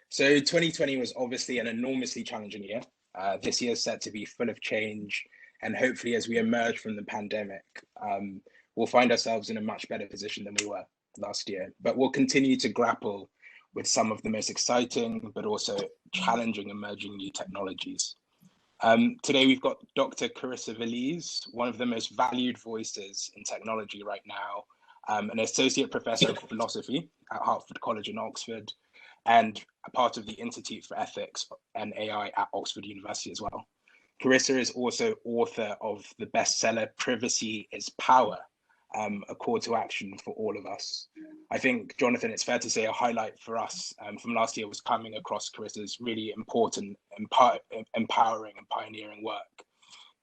So 2020 was obviously an enormously challenging year. This year is set to be full of change, and hopefully as we emerge from the pandemic, we'll find ourselves in a much better position than we were last year. But we'll continue to grapple with some of the most exciting, but also challenging emerging new technologies. Today we've got Dr. Carissa Veliz, one of the most valued voices in technology right now, an associate professor of philosophy at Hertford College in Oxford, and a part of the Institute for Ethics and AI at Oxford University as well. Carissa is also author of the bestseller Privacy is Power, a call to action for all of us. I think, Jonathan, it's fair to say a highlight for us from last year was coming across Carissa's really important, empowering and pioneering work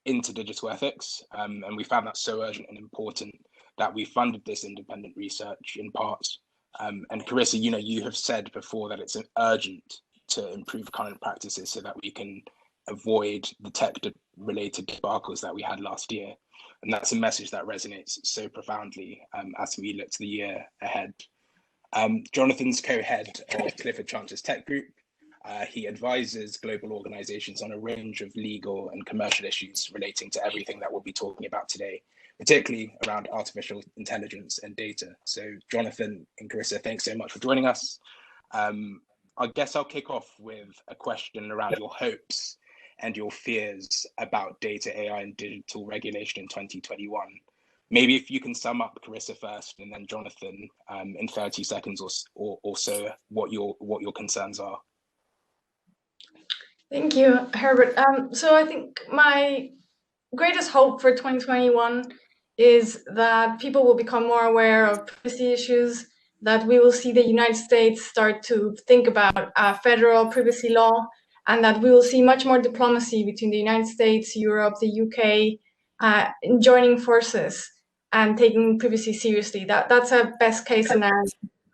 into digital ethics. And we found that so urgent and important that we funded this independent research in part. And Carissa, you have said before that it's urgent to improve current practices so that we can avoid the tech-related debacles that we had last year. And that's a message that resonates so profoundly as we look to the year ahead. Jonathan's co-head of Clifford Chance's Tech Group. He advises global organizations on a range of legal and commercial issues relating to everything that we'll be talking about today, particularly around artificial intelligence and data. So Jonathan and Carissa, thanks so much for joining us. I guess I'll kick off with a question around your hopes and your fears about data, AI, and digital regulation in 2021. Maybe if you can sum up Carissa first, and then Jonathan, in 30 seconds or so, what your concerns are. Thank you, Herbert. So I think my greatest hope for 2021 is that people will become more aware of privacy issues, that we will see the United States start to think about a federal privacy law, and that we will see much more diplomacy between the United States, Europe, the UK, joining forces and taking privacy seriously. That's a best case scenario.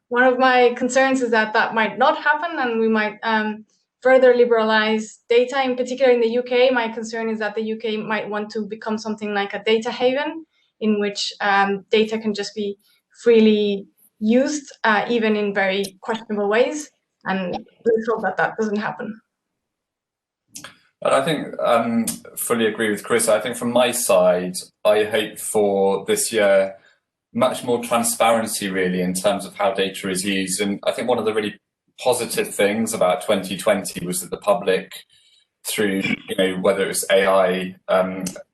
One of my concerns is that that might not happen, and we might further liberalize data. In particular, in the UK, my concern is that the UK might want to become something like a data haven, in which data can just be freely used, even in very questionable ways. And let's hope that that doesn't happen. I think fully agree with Chris. I think from my side, I hope for this year much more transparency really in terms of how data is used. And I think one of the really positive things about 2020 was that the public, through whether it was AI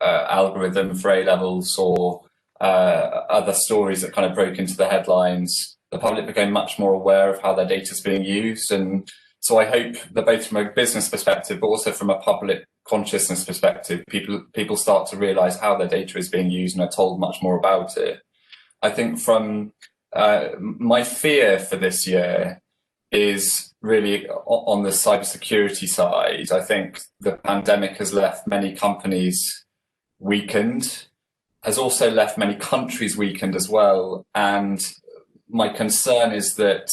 algorithm for A levels or other stories that kind of broke into the headlines, the public became much more aware of how their data is being used. And so I hope that both from a business perspective, but also from a public consciousness perspective, people start to realize how their data is being used and are told much more about it. I think from my fear for this year is really on the cybersecurity side. I think the pandemic has left many companies weakened, has also left many countries weakened as well. And my concern is that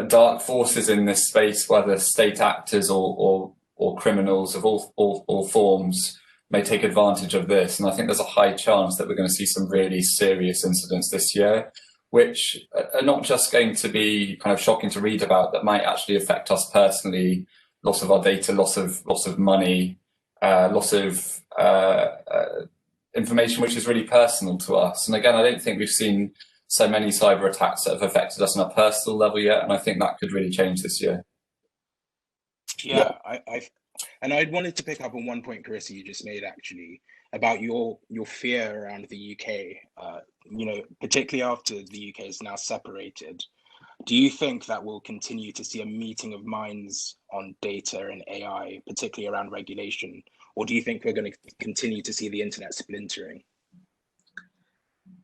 dark forces in this space, whether state actors or criminals of all forms, may take advantage of this. And I think there's a high chance that we're going to see some really serious incidents this year, which are not just going to be kind of shocking to read about, that might actually affect us personally: loss of our data, loss of money, loss of information which is really personal to us. And again, I don't think we've seen so many cyber attacks that have affected us on a personal level yet, and I think that could really change this year. Yeah, I wanted to pick up on one point, Carissa, you just made actually, about your fear around the UK. Particularly after the UK is now separated, do you think that we'll continue to see a meeting of minds on data and AI, particularly around regulation, or do you think we're going to continue to see the internet splintering?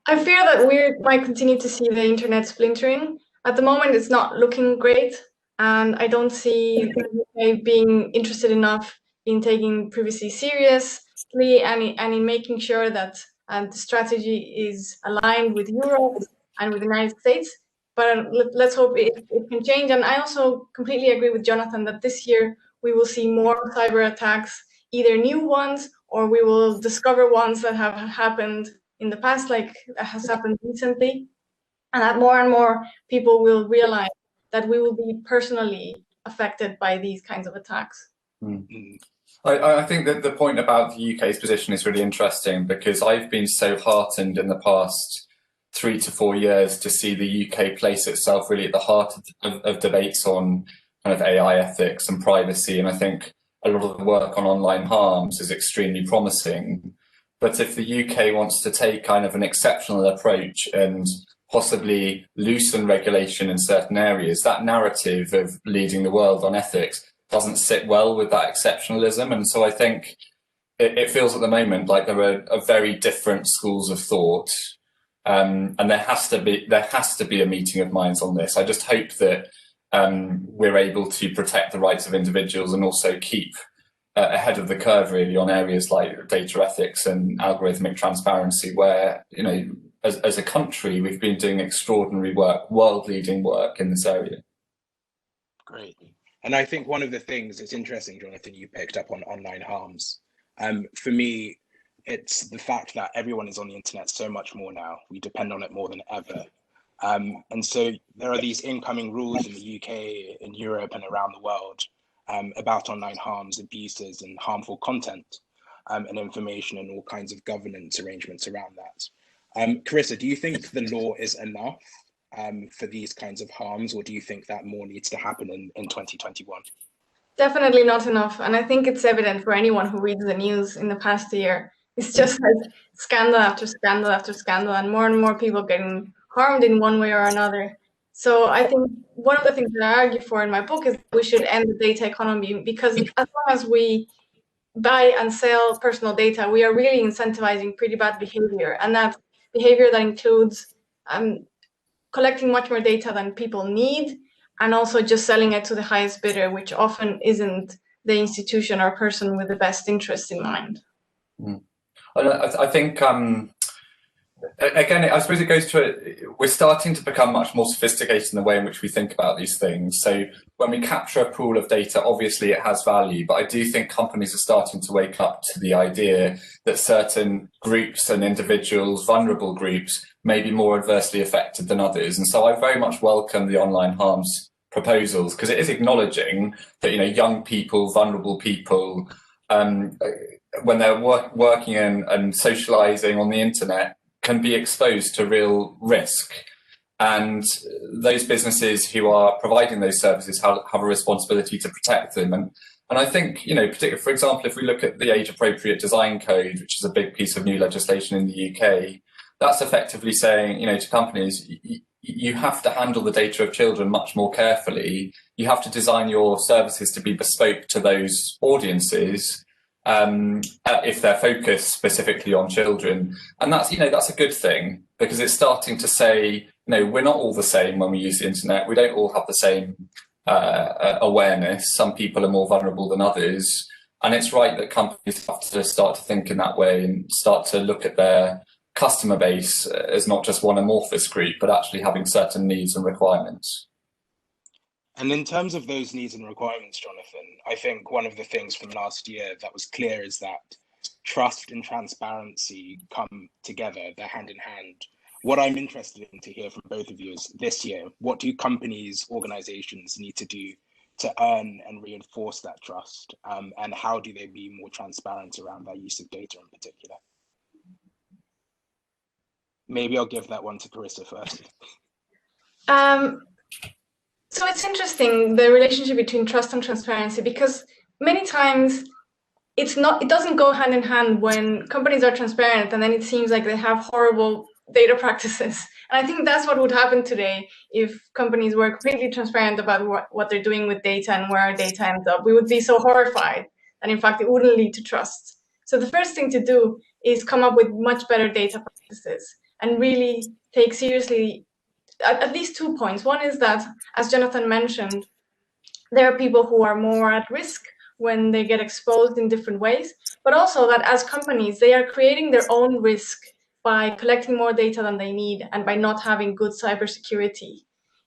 I fear that we might continue to see the internet splintering. At the moment, it's not looking great, and I don't see the UK being interested enough in taking privacy seriously and in making sure that the strategy is aligned with Europe and with the United States. But let's hope it can change. And I also completely agree with Jonathan that this year we will see more cyber attacks, either new ones or we will discover ones that have happened in the past, like that has happened recently, and that more and more people will realize that we will be personally affected by these kinds of attacks. I think that the point about the UK's position is really interesting, because I've been so heartened in the past 3 to 4 years to see the UK place itself really at the heart of debates on kind of AI ethics and privacy. And I think a lot of the work on online harms is extremely promising. But if the UK wants to take kind of an exceptional approach and possibly loosen regulation in certain areas, that narrative of leading the world on ethics doesn't sit well with that exceptionalism. And so I think it feels at the moment like there are very different schools of thought, and there has to be a meeting of minds on this. I just hope that we're able to protect the rights of individuals and also keep ahead of the curve really on areas like data ethics and algorithmic transparency, where, you know, as a country we've been doing extraordinary work, world-leading work in this area. Great. And I think one of the things, it's interesting, Jonathan, you picked up on online harms. For me, it's the fact that everyone is on the internet so much more now. We depend on it more than ever. And so there are these incoming rules in the UK, in Europe and around the world about online harms, abuses and harmful content and information, and all kinds of governance arrangements around that. Carissa, do you think the law is enough for these kinds of harms, or do you think that more needs to happen in 2021? Definitely not enough. And I think it's evident for anyone who reads the news in the past year. It's just like scandal after scandal after scandal, and more people getting harmed in one way or another. So I think one of the things that I argue for in my book is we should end the data economy, because as long as we buy and sell personal data, we are really incentivizing pretty bad behavior. And that behavior that includes collecting much more data than people need, and also just selling it to the highest bidder, which often isn't the institution or person with the best interest in mind. I think, again, I suppose it goes to, we're starting to become much more sophisticated in the way in which we think about these things. So when we capture a pool of data, obviously it has value, but I do think companies are starting to wake up to the idea that certain groups and individuals, vulnerable groups, may be more adversely affected than others. And so I very much welcome the online harms proposals, because it is acknowledging that, you know, young people, vulnerable people, when they're working and socializing on the internet, can be exposed to real risk. And those businesses who are providing those services have a responsibility to protect them. And I think, you know, particularly, for example, if we look at the Age Appropriate Design Code, which is a big piece of new legislation in the UK, that's effectively saying, you know, to companies, you have to handle the data of children much more carefully. You have to design your services to be bespoke to those audiences, if they're focused specifically on children. And that's, you know, that's a good thing, because it's starting to say, no, we're not all the same when we use the internet. We don't all have the same awareness. Some people are more vulnerable than others. And it's right that companies have to start to think in that way and start to look at their customer base as not just one amorphous group, but actually having certain needs and requirements. And in terms of those needs and requirements, Jonathan, I think one of the things from last year that was clear is that trust and transparency come together, they're hand in hand. What I'm interested in to hear from both of you is, this year, what do companies, organizations need to do to earn and reinforce that trust? And how do they be more transparent around their use of data in particular? Maybe I'll give that one to Carissa first. So it's interesting, the relationship between trust and transparency, because many times it doesn't go hand in hand. When companies are transparent and then it seems like they have horrible data practices. And I think that's what would happen today if companies were completely transparent about what they're doing with data and where our data ends up. We would be so horrified that in fact it wouldn't lead to trust. So the first thing to do is come up with much better data practices and really take seriously at least 2 points. One is that, as Jonathan mentioned, there are people who are more at risk when they get exposed in different ways, but also that as companies, they are creating their own risk by collecting more data than they need and by not having good cybersecurity.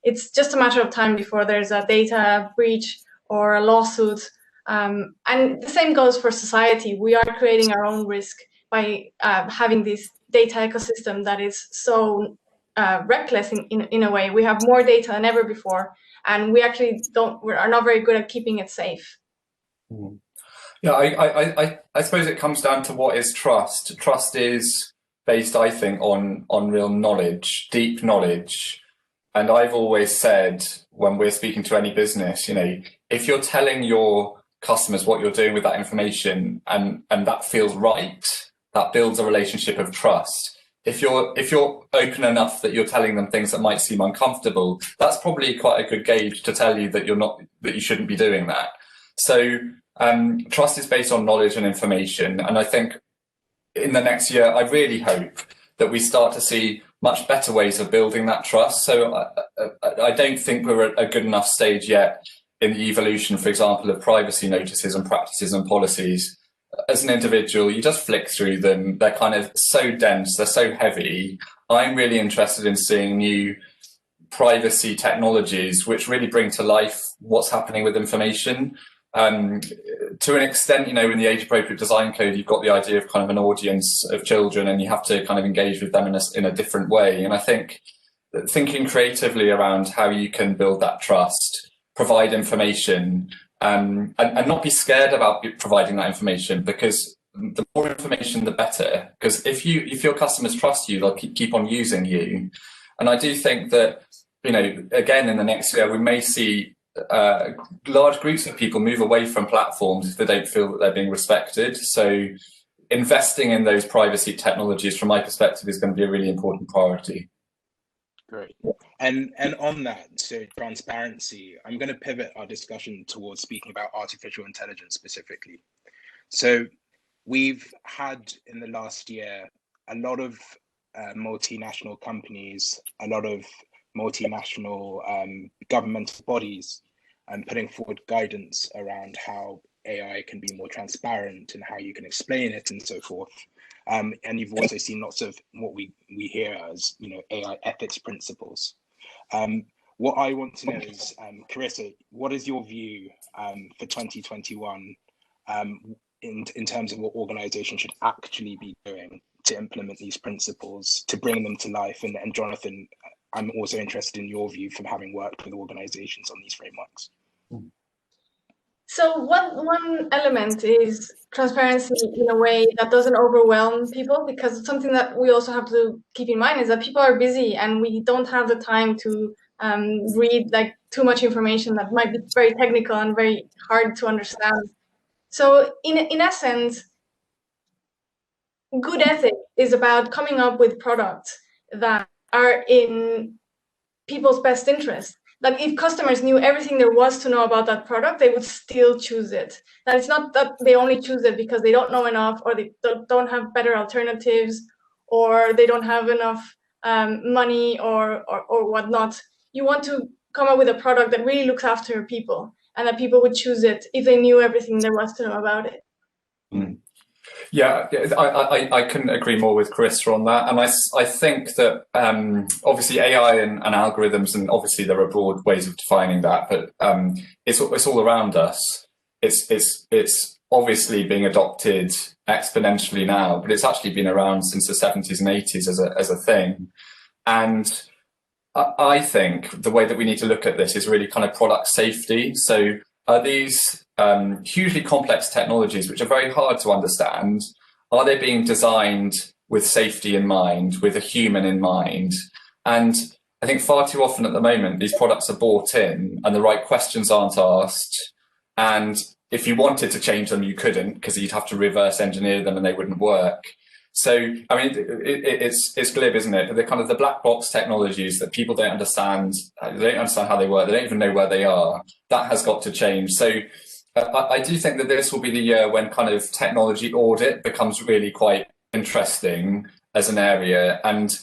It's just a matter of time before there's a data breach or a lawsuit And the same goes for society. We are creating our own risk by having this data ecosystem that is so reckless in a way. We have more data than ever before, and we actually are not very good at keeping it safe. Yeah, I suppose it comes down to what is trust. Trust is based, I think, on real knowledge, deep knowledge. And I've always said, when we're speaking to any business, if you're telling your customers what you're doing with that information and that feels right, that builds a relationship of trust. If you're open enough that you're telling them things that might seem uncomfortable, that's probably quite a good gauge to tell you that you shouldn't be doing that. So trust is based on knowledge and information. And I think in the next year, I really hope that we start to see much better ways of building that trust. So I don't think we're at a good enough stage yet in the evolution, for example, of privacy notices and practices and policies. As an individual, you just flick through them. They're kind of so dense, they're so heavy. I'm really interested in seeing new privacy technologies which really bring to life what's happening with information. To an extent, in the age-appropriate design code, you've got the idea of kind of an audience of children, and you have to kind of engage with them in a different way. And I think that thinking creatively around how you can build that trust, provide information, and not be scared about providing that information, because the more information, the better. Because if your customers trust you, they'll keep on using you. And I do think that, again, in the next year, we may see large groups of people move away from platforms if they don't feel that they're being respected. So investing in those privacy technologies, from my perspective, is going to be a really important priority. Great. And on that, so transparency, I'm going to pivot our discussion towards speaking about artificial intelligence specifically. So we've had in the last year a lot of multinational companies, a lot of multinational governmental bodies putting forward guidance around how AI can be more transparent and how you can explain it and so forth. And you've also seen lots of what we hear as, AI ethics principles. What I want to know is, Carissa, what is your view for 2021 in terms of what organizations should actually be doing to implement these principles, to bring them to life? And Jonathan, I'm also interested in your view from having worked with organizations on these frameworks. So one element is transparency in a way that doesn't overwhelm people, because something that we also have to keep in mind is that people are busy and we don't have the time to read too much information that might be very technical and very hard to understand. So in essence, good ethics is about coming up with products that are in people's best interest. That if customers knew everything there was to know about that product, they would still choose it. That it's not that they only choose it because they don't know enough, or they don't have better alternatives, or they don't have enough money or whatnot. You want to come up with a product that really looks after people, and that people would choose it if they knew everything there was to know about it. Mm. Yeah, I couldn't agree more with Carissa on that. And I think that obviously AI and algorithms, and obviously there are broad ways of defining that, but it's all around us. It's obviously being adopted exponentially now, but it's actually been around since the 70s and 80s as a thing. And I think the way that we need to look at this is really kind of product safety. So are these hugely complex technologies, which are very hard to understand, are they being designed with safety in mind, with a human in mind? And I think far too often at the moment, these products are bought in and the right questions aren't asked. And if you wanted to change them, you couldn't, because you'd have to reverse engineer them and they wouldn't work. So, I mean, it's glib, isn't it? But they're kind of the black box technologies that people don't understand. They don't understand how they work. They don't even know where they are. That has got to change. So I do think that this will be the year when kind of technology audit becomes really quite interesting as an area. And,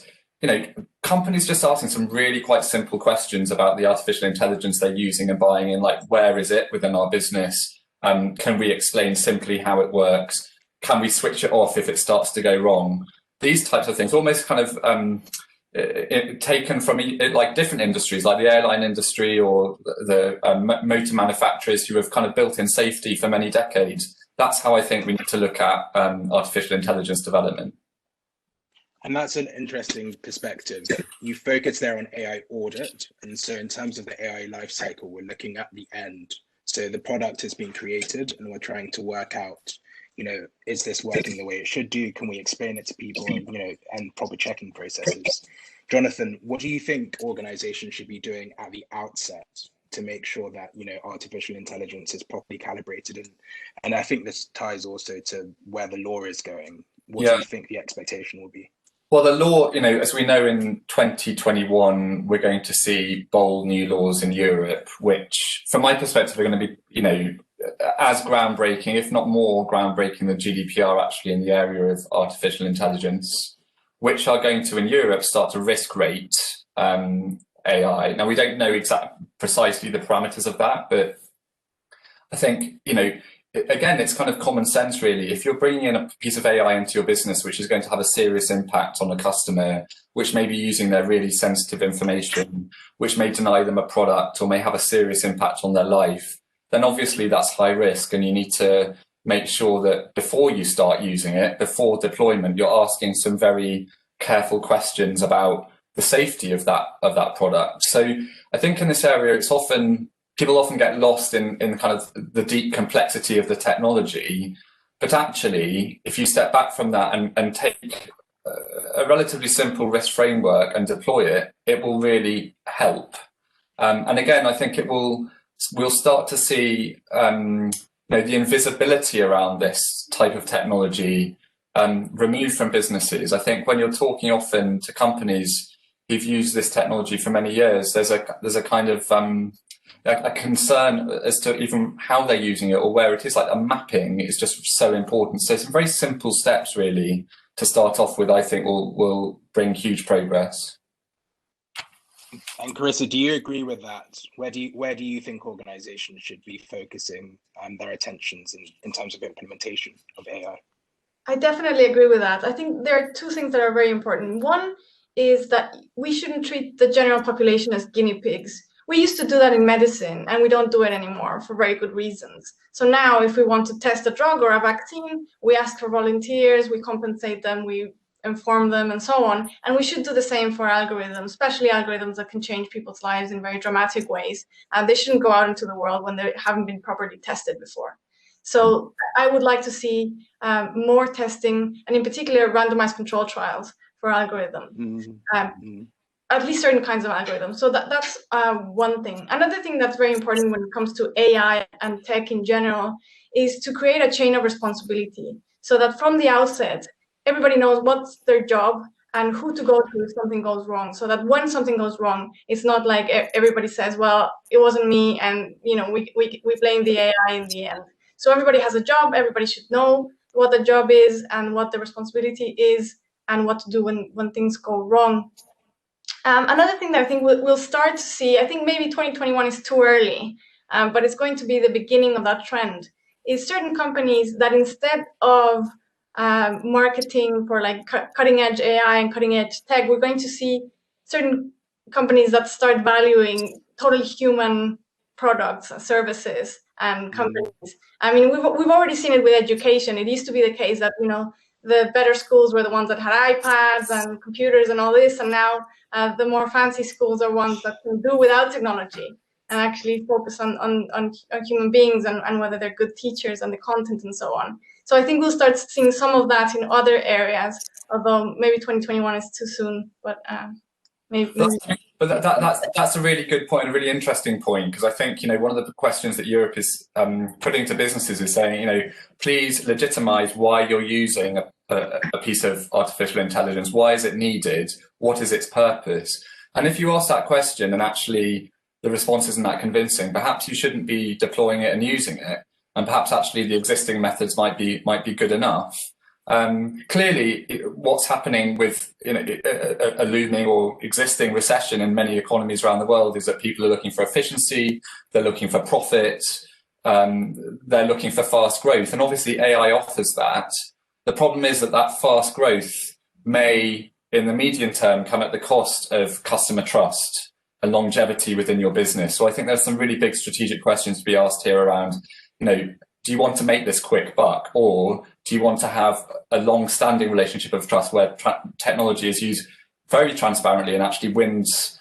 companies just asking some really quite simple questions about the artificial intelligence they're using and buying in, like, where is it within our business? Can we explain simply how it works? Can we switch it off if it starts to go wrong? These types of things, almost kind of, taken from like different industries, like the airline industry or the motor manufacturers who have kind of built in safety for many decades. That's how I think we need to look at artificial intelligence development. And that's an interesting perspective. You focus there on AI audit. And so in terms of the AI lifecycle, we're looking at the end. So the product has been created and we're trying to work out, is this working the way it should do? Can we explain it to people, and proper checking processes? Jonathan, what do you think organizations should be doing at the outset to make sure that, artificial intelligence is properly calibrated? And I think this ties also to where the law is going. What do you think the expectation will be? Well, the law, as we know, in 2021, we're going to see bold new laws in Europe, which, from my perspective, are going to be, as groundbreaking, if not more groundbreaking than GDPR actually in the area of artificial intelligence, which are going to, in Europe, start to risk rate AI. Now, we don't know precisely the parameters of that, but I think, again, it's kind of common sense, really. If you're bringing in a piece of AI into your business, which is going to have a serious impact on a customer, which may be using their really sensitive information, which may deny them a product or may have a serious impact on their life, then obviously that's high risk. And you need to make sure that before you start using it, before deployment, you're asking some very careful questions about the safety of that product. So I think in this area, people often get lost in kind of the deep complexity of the technology, but actually, if you step back from that and take a relatively simple risk framework and deploy it, it will really help. And again, I think we'll start to see the invisibility around this type of technology removed from businesses. I think when you're talking often to companies who've used this technology for many years, there's a kind of a concern as to even how they're using it or where it is. Like a mapping is just so important. So some very simple steps really to start off with, I think will bring huge progress. And Carissa, do you agree with that? Where do you think organizations should be focusing their attentions in terms of implementation of AI? I definitely agree with that. I think there are two things that are very important. One is that we shouldn't treat the general population as guinea pigs. We used to do that in medicine, and we don't do it anymore for very good reasons. So now if we want to test a drug or a vaccine, we ask for volunteers, we compensate them, we inform them, and so on. And we should do the same for algorithms, especially algorithms that can change people's lives in very dramatic ways. And they shouldn't go out into the world when they haven't been properly tested before. So I would like to see more testing, and in particular, randomized control trials for algorithms. At least certain kinds of algorithms. So that's one thing. Another thing that's very important when it comes to AI and tech in general is to create a chain of responsibility so that from the outset, everybody knows what's their job and who to go to if something goes wrong. So that when something goes wrong, it's not like everybody says, well, it wasn't me, and we blame the AI in the end. So everybody has a job, everybody should know what the job is and what the responsibility is and what to do when things go wrong. Another thing that I think we'll start to see, I think maybe 2021 is too early, but it's going to be the beginning of that trend, is certain companies that instead of marketing for like cutting edge AI and cutting edge tech, we're going to see certain companies that start valuing totally human products and services and companies. I mean, we've already seen it with education. It used to be the case that, the better schools were the ones that had iPads and computers and all this, and now the more fancy schools are ones that can do without technology and actually focus on human beings and whether they're good teachers and the content and so on. So I think we'll start seeing some of that in other areas, although maybe 2021 is too soon, but maybe. But that's a really good point, a really interesting point, because I think, one of the questions that Europe is putting to businesses is saying, please legitimize why you're using a piece of artificial intelligence. Why is it needed? What is its purpose? And if you ask that question and actually the response isn't that convincing, perhaps you shouldn't be deploying it and using it. And perhaps actually the existing methods might be good enough. Clearly, what's happening with a looming or existing recession in many economies around the world is that people are looking for efficiency, they're looking for profit, they're looking for fast growth, and obviously AI offers that. The problem is that fast growth may in the medium term come at the cost of customer trust and longevity within your business. So I think there's some really big strategic questions to be asked here around, do you want to make this quick buck, or do you want to have a long-standing relationship of trust where technology is used very transparently and actually wins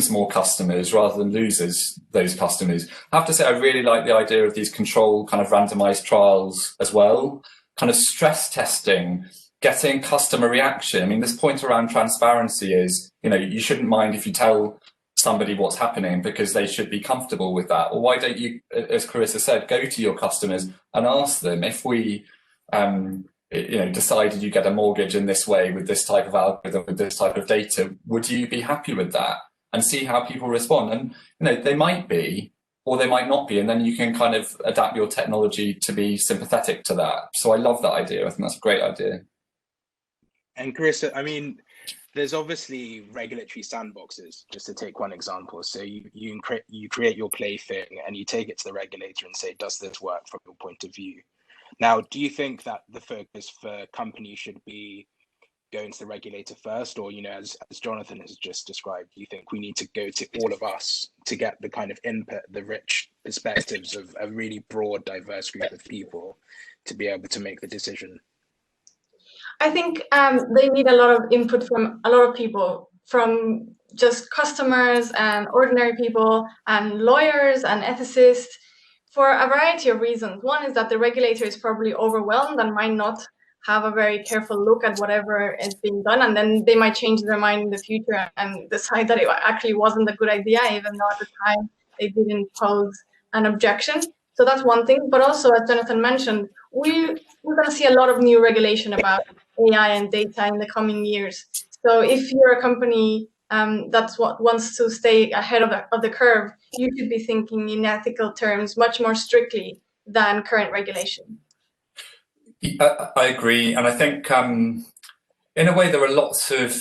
more customers rather than loses those customers? I have to say, I really like the idea of these controlled kind of randomized trials as well, kind of stress testing, getting customer reaction. I mean, this point around transparency is, you shouldn't mind if you tell somebody what's happening because they should be comfortable with that. Or why don't you, as Carissa said, go to your customers and ask them, if we decided you get a mortgage in this way with this type of algorithm, with this type of data, would you be happy with that? And see how people respond. And they might be, or they might not be, and then you can kind of adapt your technology to be sympathetic to that. So I love that idea. I think that's a great idea. And Carissa, I mean, there's obviously regulatory sandboxes, just to take one example. So you create your plaything and you take it to the regulator and say, does this work from your point of view? Now, do you think that the focus for companies should be going to the regulator first, or, as Jonathan has just described, do you think we need to go to all of us to get the kind of input, the rich perspectives of a really broad, diverse group of people to be able to make the decision? I think they need a lot of input from a lot of people, from just customers and ordinary people and lawyers and ethicists, for a variety of reasons. One is that the regulator is probably overwhelmed and might not have a very careful look at whatever is being done, and then they might change their mind in the future and decide that it actually wasn't a good idea, even though at the time they didn't pose an objection. So that's one thing. But also, as Jonathan mentioned, we're going to see a lot of new regulation about AI and data in the coming years. So if you're a company that's what wants to stay ahead of the curve, you should be thinking in ethical terms much more strictly than current regulation. I agree, and I think in a way there are lots of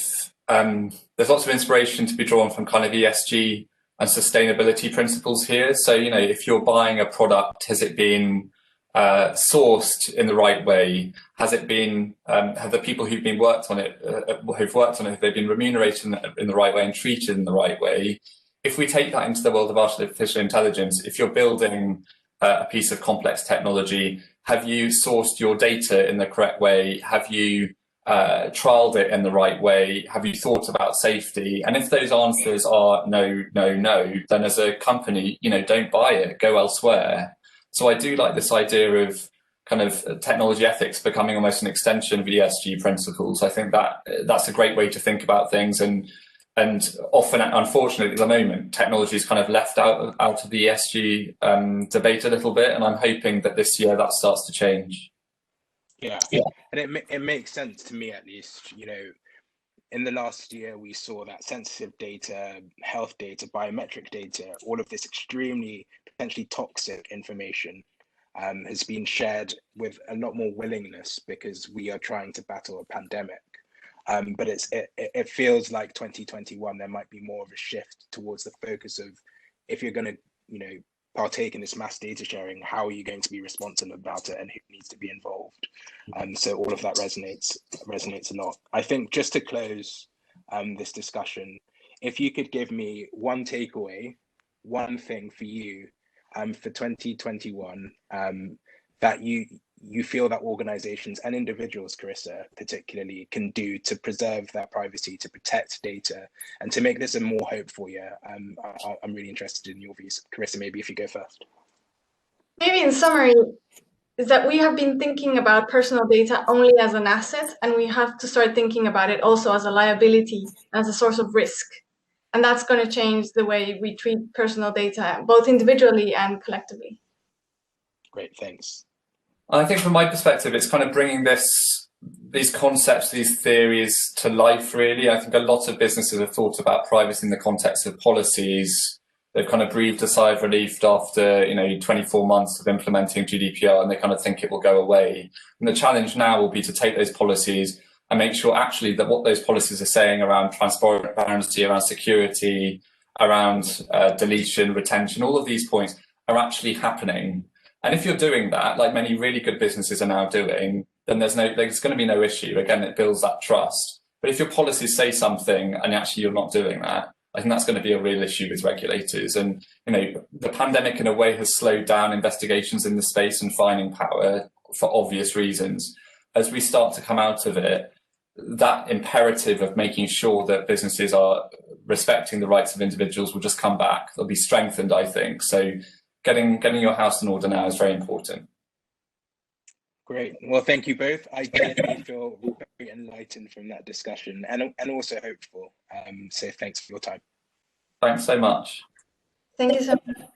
there's lots of inspiration to be drawn from kind of ESG and sustainability principles here. So if you're buying a product, has it been sourced in the right way? Has it been have the people who've worked on it, have they been remunerated in the right way and treated in the right way? If we take that into the world of artificial intelligence, if you're building a piece of complex technology, have you sourced your data in the correct way? Have you trialed it in the right way? Have you thought about safety? And if those answers are no, no, no, then as a company, don't buy it, go elsewhere. So I do like this idea of kind of technology ethics becoming almost an extension of ESG principles. I think that that's a great way to think about things, and often, unfortunately, at the moment, technology is kind of left out of the ESG debate a little bit, and I'm hoping that this year that starts to change. Yeah. And it makes sense to me, at least. In the last year, we saw that sensitive data, health data, biometric data, all of this extremely potentially toxic information has been shared with a lot more willingness because we are trying to battle a pandemic. But it feels like 2021, there might be more of a shift towards the focus of, if you're going to, partake in this mass data sharing, how are you going to be responsible about it and who needs to be involved? So all of that resonates a lot. I think, just to close this discussion, if you could give me one takeaway, one thing for you for 2021 that you feel that organizations and individuals, Carissa, particularly, can do to preserve that privacy, to protect data, and to make this a more hopeful year. I'm really interested in your views. Carissa, maybe if you go first. Maybe in summary, is that we have been thinking about personal data only as an asset, and we have to start thinking about it also as a liability, as a source of risk. And that's going to change the way we treat personal data, both individually and collectively. Great, thanks. I think from my perspective, it's kind of bringing these concepts, these theories to life, really. I think a lot of businesses have thought about privacy in the context of policies. They've kind of breathed a sigh of relief after 24 months of implementing GDPR, and they kind of think it will go away. And the challenge now will be to take those policies and make sure actually that what those policies are saying around transparency, around security, around deletion, retention, all of these points are actually happening. And if you're doing that, like many really good businesses are now doing, then there's going to be no issue. Again, it builds that trust. But if your policies say something and actually you're not doing that, I think that's going to be a real issue with regulators. And the pandemic in a way has slowed down investigations in the space and finding power for obvious reasons. As we start to come out of it, that imperative of making sure that businesses are respecting the rights of individuals will just come back. They'll be strengthened, I think. So getting your house in order now is very important. Great. Well, thank you both. I genuinely feel very enlightened from that discussion and also hopeful. So thanks for your time. Thanks so much. Thank you so much.